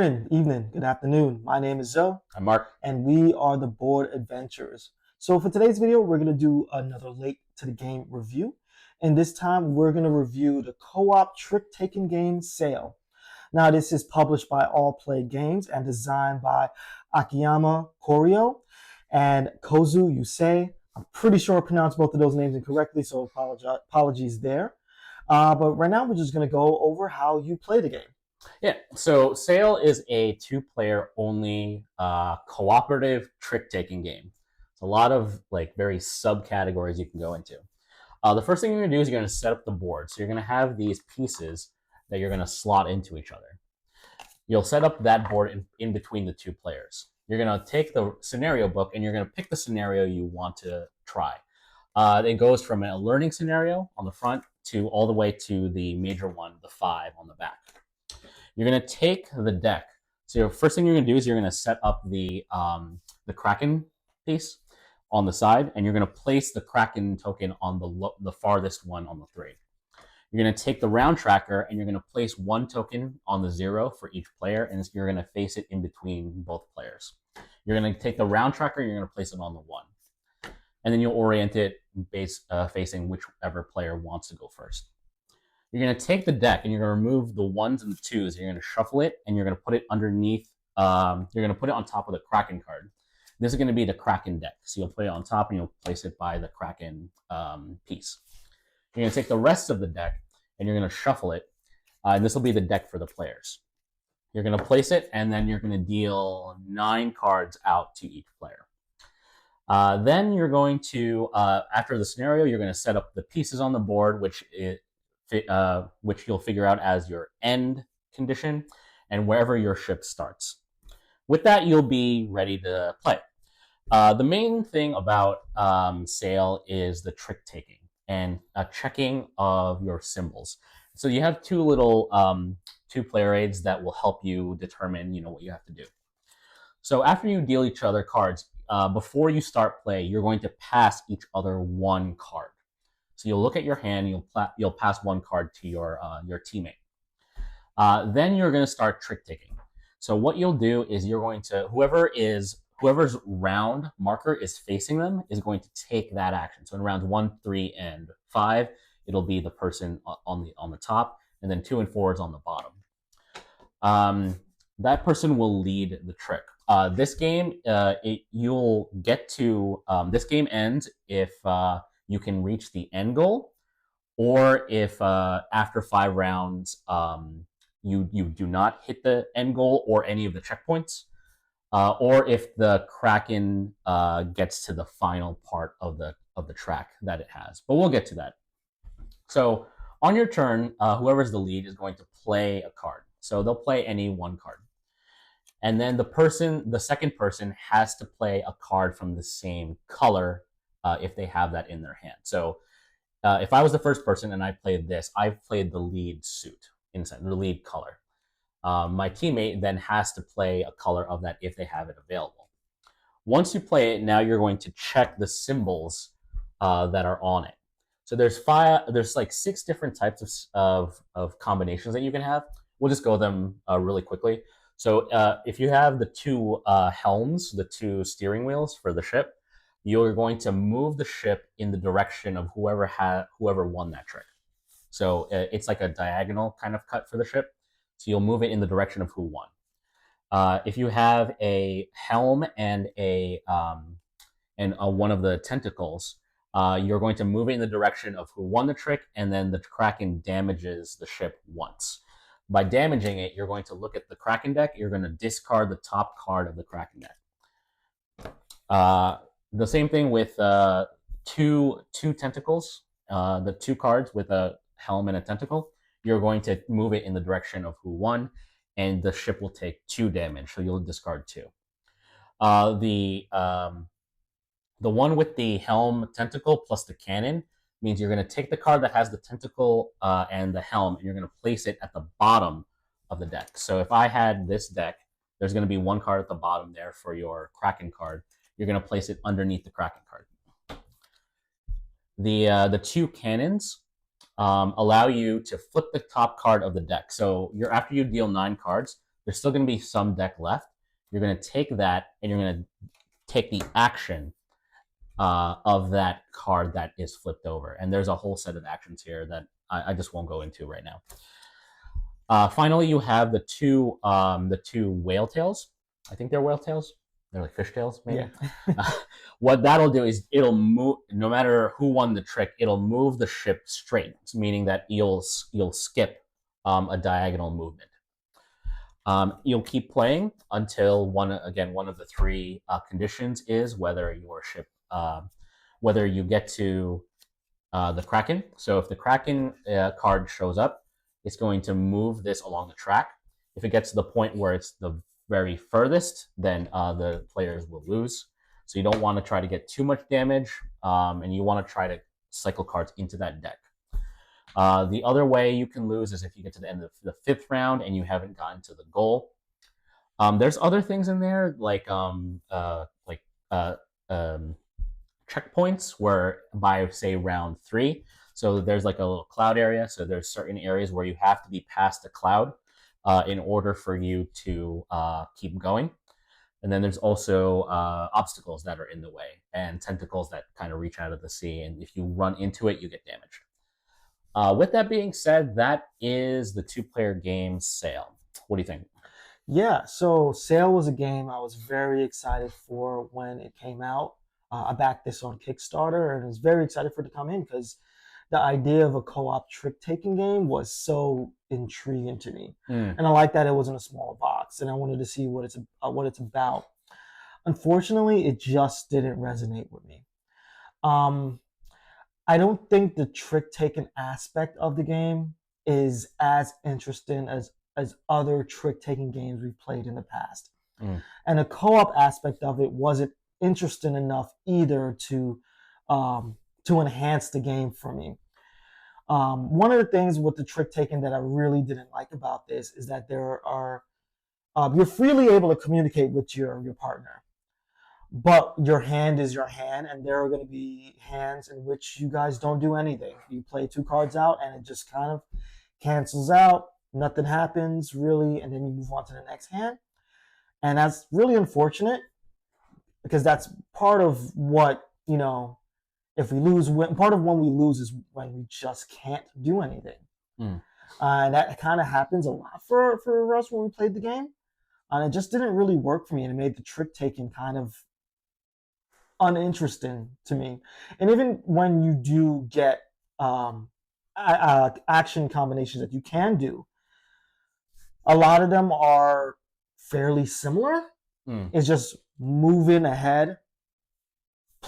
morning, evening, good afternoon. My name is Zoe, I'm Mark. and we are the Board Adventurers. So for today's video, we're going to do another late to the game review. And this time, we're going to review the co-op trick-taking game Sail. Now, this is published by All Play Games and designed by Akiyama Koryo and Kozu Yusei. I'm pretty sure I pronounced both of those names incorrectly, so apologies there. But right now, we're just going to go over how you play the game. Yeah, so Sail is a two-player only cooperative trick-taking game. It's a lot of very subcategories you can go into. The first thing you're going to do is you're going to set up the board. So you're going to have these pieces that you're going to slot into each other. You'll set up that board in between the two players. You're going to take the scenario book and you're going to pick the scenario you want to try. It goes from a learning scenario on the front to all the way to the major one, the 5 on the back. You're going to take the deck. So your first thing you're going to do is you're going to set up the Kraken piece on the side, and you're going to place the Kraken token on the farthest one on the 3. You're going to take the round tracker, and you're going to place one token on the 0 for each player, and you're going to face it in between both players. You're going to take the round tracker, and you're going to place it on the 1. And then you'll orient it facing whichever player wants to go first. You're going to take the deck and you're going to remove the 1s and the 2s. And you're going to shuffle it and you're going to put it underneath. You're going to put it on top of the Kraken card. This is going to be the Kraken deck. So you'll put it on top and you'll place it by the Kraken piece. You're going to take the rest of the deck and you're going to shuffle it. And this will be the deck for the players. You're going to place it and then you're going to deal 9 cards out to each player. Then you're going to, after the scenario, you're going to set up the pieces on the board, which you'll figure out as your end condition and wherever your ship starts. With that, you'll be ready to play. The main thing about Sail is the trick taking and checking of your symbols. So you have two little 2-player aids that will help you determine what you have to do. So after you deal each other cards, before you start play, you're going to pass each other 1 card. So you'll look at your hand, you'll pass 1 card to your teammate. Then you're going to start trick taking. So what you'll do is you're going to whoever's round marker is facing them is going to take that action. So in rounds 1, 3, and 5, it'll be the person on the top, and then 2 and 4 is on the bottom. That person will lead the trick. This game, you'll get to this game ends if you can reach the end goal, or if after 5 rounds you do not hit the end goal or any of the checkpoints, or if the Kraken gets to the final part of the track that it has. But we'll get to that. So on your turn, whoever's the lead is going to play a card. So they'll play any 1 card. And then the second person has to play a card from the same color if they have that in their hand. So if I was the first person and I played this, I've played the lead suit inside, the lead color. My teammate then has to play a color of that if they have it available. Once you play it, now you're going to check the symbols that are on it. So there's like 6 different types of combinations that you can have. We'll just go them really quickly. So if you have the 2 helms, the 2 steering wheels for the ship, you're going to move the ship in the direction of whoever won that trick. So it's like a diagonal kind of cut for the ship. So you'll move it in the direction of who won. If you have a helm and one of the tentacles, you're going to move it in the direction of who won the trick, and then the Kraken damages the ship once. By damaging it, you're going to look at the Kraken deck. You're going to discard the top card of the Kraken deck. The same thing with two tentacles, the 2 cards with a helm and a tentacle. You're going to move it in the direction of who won, and the ship will take 2 damage, so you'll discard 2. The one with the helm tentacle plus the cannon means you're going to take the card that has the tentacle and the helm, and you're going to place it at the bottom of the deck. So if I had this deck, there's going to be 1 card at the bottom there for your Kraken card. You're going to place it underneath the Kraken card. The 2 cannons allow you to flip the top card of the deck. So after you deal 9 cards, there's still going to be some deck left. You're going to take that and you're going to take the action of that card that is flipped over. And there's a whole set of actions here that I just won't go into right now. Finally, you have the two whale tails. I think they're whale tails. They're like fish tails, maybe. Yeah. What that'll do is it'll move. No matter who won the trick, it'll move the ship straight, meaning that you'll skip a diagonal movement. You'll keep playing until one of the three conditions is whether your ship, whether you get to the Kraken. So if the Kraken card shows up, it's going to move this along the track. If it gets to the point where it's the very furthest, then the players will lose. So you don't want to try to get too much damage, and you want to try to cycle cards into that deck. The other way you can lose is if you get to the end of the fifth round and you haven't gotten to the goal. There's other things in there like checkpoints where by say round 3, so there's like a little cloud area, so there's certain areas where you have to be past a cloud in order for you to keep going. And then there's also obstacles that are in the way and tentacles that kind of reach out of the sea, and if you run into it you get damaged. With that being said, that is the 2-player game Sail. What do you think? Yeah, so Sail was a game I was very excited for when it came out. I backed this on Kickstarter and was very excited for it to come in because the idea of a co-op trick-taking game was so intriguing to me. And I like that it was in a small box, and I wanted to see what it's about. Unfortunately, it just didn't resonate with me. I don't think the trick-taking aspect of the game is as interesting as other trick-taking games we've played in the past. And the co-op aspect of it wasn't interesting enough either to enhance the game for me. One of the things with the trick taking that I really didn't like about this is that there are you're freely able to communicate with your partner, but your hand is your hand, and there are going to be hands in which you guys don't do anything. You play 2 cards out, and it just kind of cancels out. Nothing happens really, and then you move on to the next hand, and that's really unfortunate because that's part of what if we lose, part of when we lose is when we just can't do anything. And that kind of happens a lot for us when we played the game. And it just didn't really work for me, and it made the trick taking kind of uninteresting to me. And even when you do get action combinations that you can do, a lot of them are fairly similar. It's just moving ahead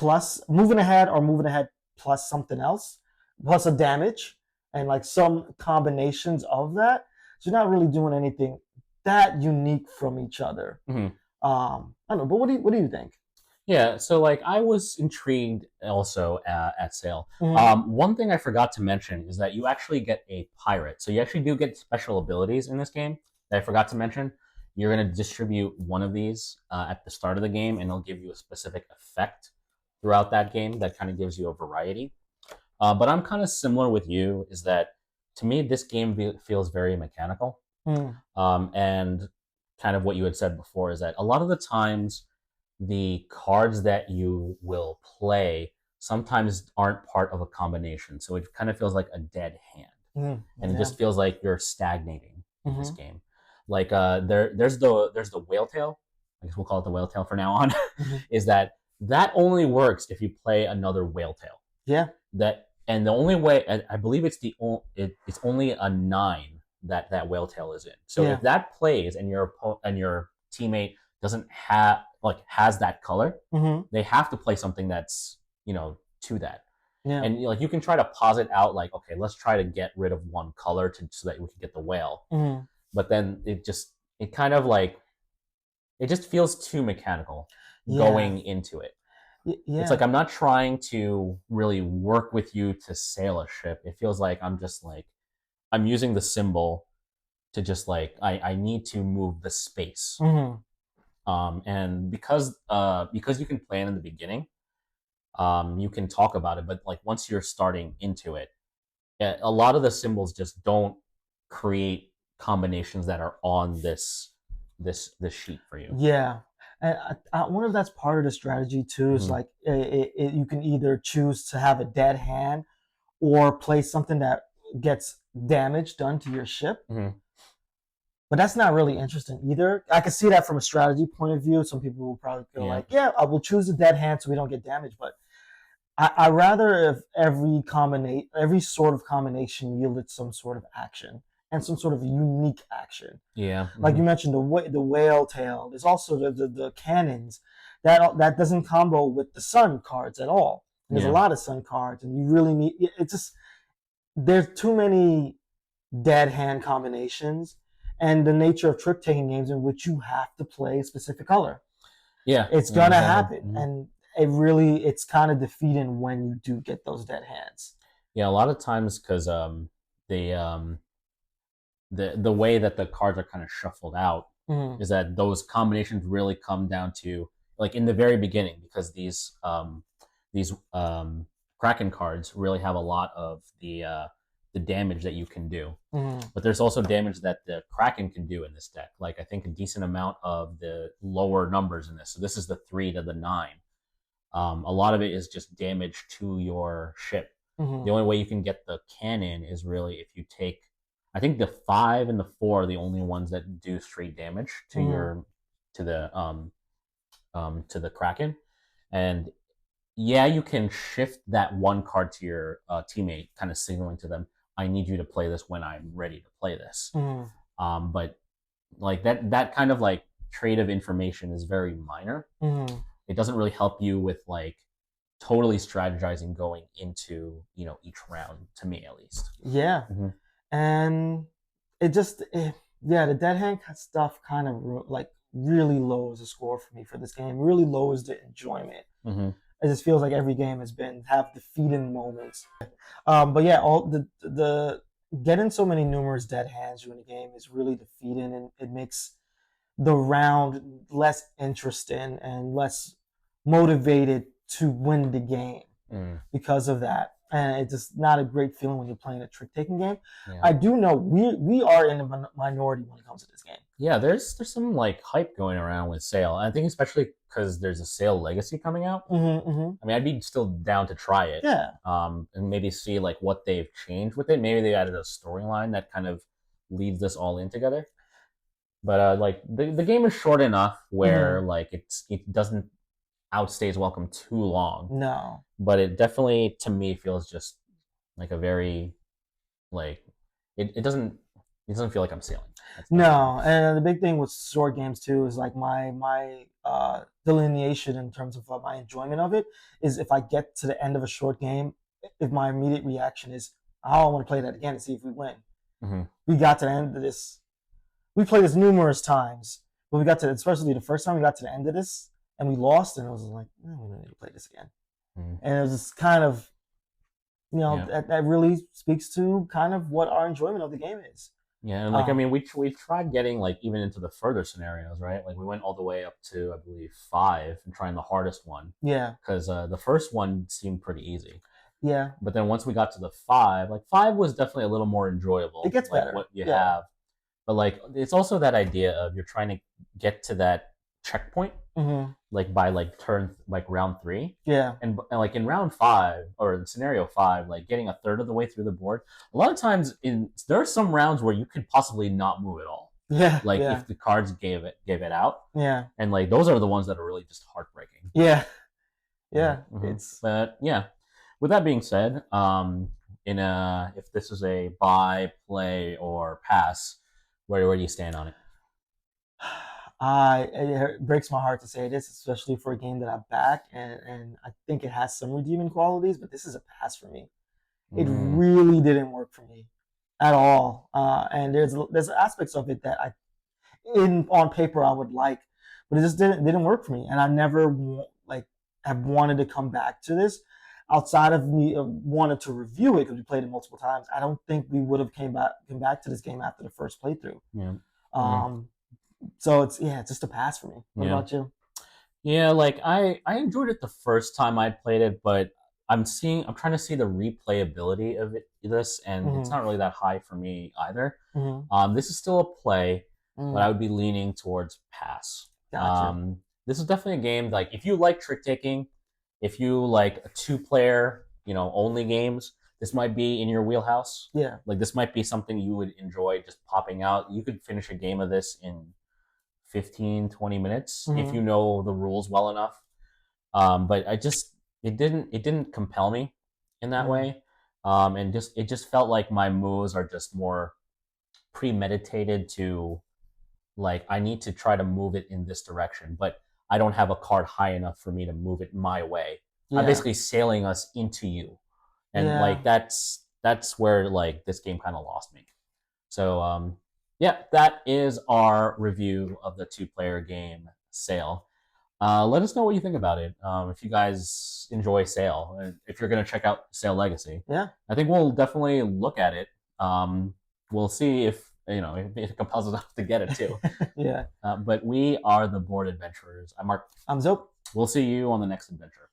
or moving ahead plus something else, plus a damage, and like some combinations of that. So you're not really doing anything that unique from each other. I don't know, but what do you think? Yeah, so like I was intrigued also at Sail. One thing I forgot to mention is that you actually get a pirate. So you actually do get special abilities in this game that I forgot to mention. You're going to distribute one of these at the start of the game, and it'll give you a specific effect throughout that game that kind of gives you a variety. But I'm kind of similar with you, is that to me this game feels very mechanical. And kind of what you had said before is that a lot of the times the cards that you will play sometimes aren't part of a combination, so it kind of feels like a dead hand, and it just feels like you're stagnating in this game. Like there's the whale tail. I guess we'll call it the whale tail for now on. Is that only works if you play another whale tail. Yeah. And the only way, I believe it's only a 9 that whale tail is in. So if that plays and your teammate doesn't has that color, they have to play something that's to that. And you can try to pause it out, like, okay, let's try to get rid of one color so that we can get the whale. But then it just feels too mechanical going into it. It's like I'm not trying to really work with you to sail a ship. It feels like I'm using the symbol to just I need to move the space. And because you can plan in the beginning, you can talk about it, but once you're starting into it, a lot of the symbols just don't create combinations that are on this this sheet for you. Yeah, and I wonder if that's part of the strategy too. Is Mm-hmm. like you can either choose to have a dead hand or play something that gets damage done to your ship. Mm-hmm. But that's not really interesting either. I can see that from a strategy point of view. Some people will probably go Yeah. like, "Yeah, I will choose a dead hand so we don't get damage." But I rather if every sort of combination yielded some sort of action and some sort of unique action. Yeah. Like Mm-hmm. you mentioned, the whale tail. There's also the cannons that doesn't combo with the sun cards at all. And there's a Yeah. lot of sun cards, and you really need. It's just there's too many dead hand combinations, and the nature of trick taking games in which you have to play a specific color. Yeah. It's Yeah. gonna Exactly. happen, Mm-hmm. and it's kind of defeating when you do get those dead hands. Yeah. A lot of times because the um the way that the cards are kind of shuffled out Mm-hmm. is that those combinations really come down to like in the very beginning because these Kraken cards really have a lot of the damage that you can do. Mm-hmm. But there's also damage that the Kraken can do in this deck. Like I think a decent amount of the lower numbers in this. So this is the 3 to the 9. A lot of it is just damage to your ship. The Mm-hmm. only way you can get the cannon is really if you take. I think the 5 and the 4 are the only ones that do straight damage to Mm-hmm. your to the Kraken, and yeah, you can shift that one card to your teammate, kind of signaling to them, "I need you to play this when I'm ready to play this." Mm-hmm. But like that kind of like trade of information is very minor. Mm-hmm. It doesn't really help you with like totally strategizing going into each round to me at least. Yeah, Mm-hmm. and yeah, the dead hand stuff kind of like really lowers the score for me for this game. Really lowers the enjoyment. Mm-hmm. It just feels like every game has been have defeating moments. But yeah, all the getting so many numerous dead hands during the game is really defeating, and it makes the round less interesting and less motivated to win the game Mm. because of that. And it's just not a great feeling when you're playing a trick taking game. Yeah. I do know we are in a minority when it comes to this game. Yeah, there's some like hype going around with Sale. I think especially because there's a Sale Legacy coming out. Mm-hmm, mm-hmm. I mean, I'd be still down to try it. Yeah. And maybe see like what they've changed with it. Maybe they added a storyline that kind of leads this all in together. But like the game is short enough where like it doesn't outstay its welcome too long. No. But it definitely to me feels just like a very like it doesn't feel like I'm sailing. No, and the big thing with short games too is like my delineation in terms of my enjoyment of it is if I get to the end of a short game, if my immediate reaction is, "Oh, I want to play that again and see if we win." Mm-hmm. We got to the end of this. We played this numerous times, but we got to, especially the first time we got to the end of this and we lost, and it was like, we don't need to play this again. Mm-hmm. And it was just kind of, that really speaks to kind of what our enjoyment of the game is. Yeah, and like I mean, we tried getting like even into the further scenarios, right? Like we went all the way up to I believe 5 and trying the hardest one. Yeah, because the first one seemed pretty easy. Yeah, but then once we got to the 5, like 5 was definitely a little more enjoyable. It gets like, better. What you have, but like it's also that idea of you're trying to get to that checkpoint, like by like round 3. Yeah, and like in round 5 or in scenario 5, like getting a third of the way through the board. A lot of times there are some rounds where you could possibly not move at all. Yeah, like if the cards gave it out. Yeah, and like those are the ones that are really just heartbreaking. Yeah, It's but yeah. With that being said, if this is a buy, play, or pass, where do you stand on it? It breaks my heart to say this, especially for a game that I back, and I think it has some redeeming qualities, but this is a pass for me. It really didn't work for me at all, and there's aspects of it that on paper I would like, but it just didn't work for me, and I never have wanted to come back to this. Outside of me wanted to review it because we played it multiple times, I don't think we would have came back to this game after the first playthrough. So it's just a pass for me. What about you? Yeah, like I enjoyed it the first time I played it, but I'm trying to see the replayability of this, and it's not really that high for me either. This is still a play. but I Mm, would be leaning towards pass. gotcha. This is definitely a game like if you like trick taking, if you like a two-player, only games, this might be in your wheelhouse. Yeah. Like this might be something you would enjoy just popping out. You could finish a game of this in 15, 20 minutes if Hmm. you know the rules well enough. But it didn't compel me in that Mm, way. And it just felt like my moves are just more premeditated to like I need to try to move it in this direction, but I don't have a card high enough for me to move it my way. I'm yeah. basically sailing us into you, and Yeah. like that's where like this game kind of lost me. So yeah, that is our review of the two-player game Sail. Let us know what you think about it. If you guys enjoy Sail, and if you're going to check out Sail Legacy, Yeah. I think we'll definitely look at it. We'll see if if it compels us enough to get it too. Yeah. But we are the Board Adventurers. I'm Mark. I'm Zope. We'll see you on the next adventure.